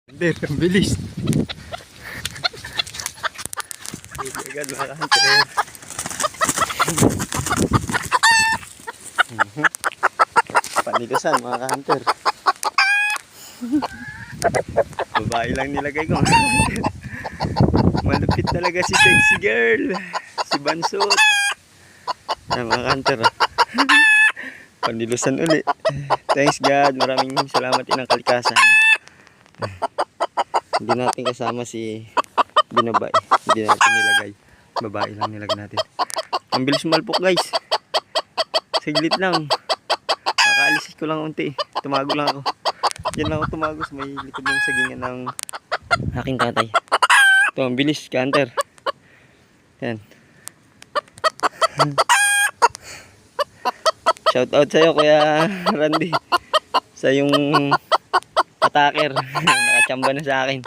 Hunter, ang bilis. Agad mga hunter. Panigasan mga hunter. Babae lang nilagay ko. Malupit talaga si sexy girl. Si Bansot. Mga hunter. Panilusan uli. Thanks God. Maraming salamat inang kalikasan. Hindi natin kasama si Binabay. Hindi natin nilagay. Babae lang nilagay natin. Ang bilis malpok guys. Saglit lang. Kakaalis ko lang unti. Tumago lang ako. Diyan lang ako tumago sa may likod ng sagingan ng aking tatay. Ito ang bilis ka-hunter. Yan. Shout out sa'yo Kuya Randy. Sa yung attacker. Nakachamba na sa akin.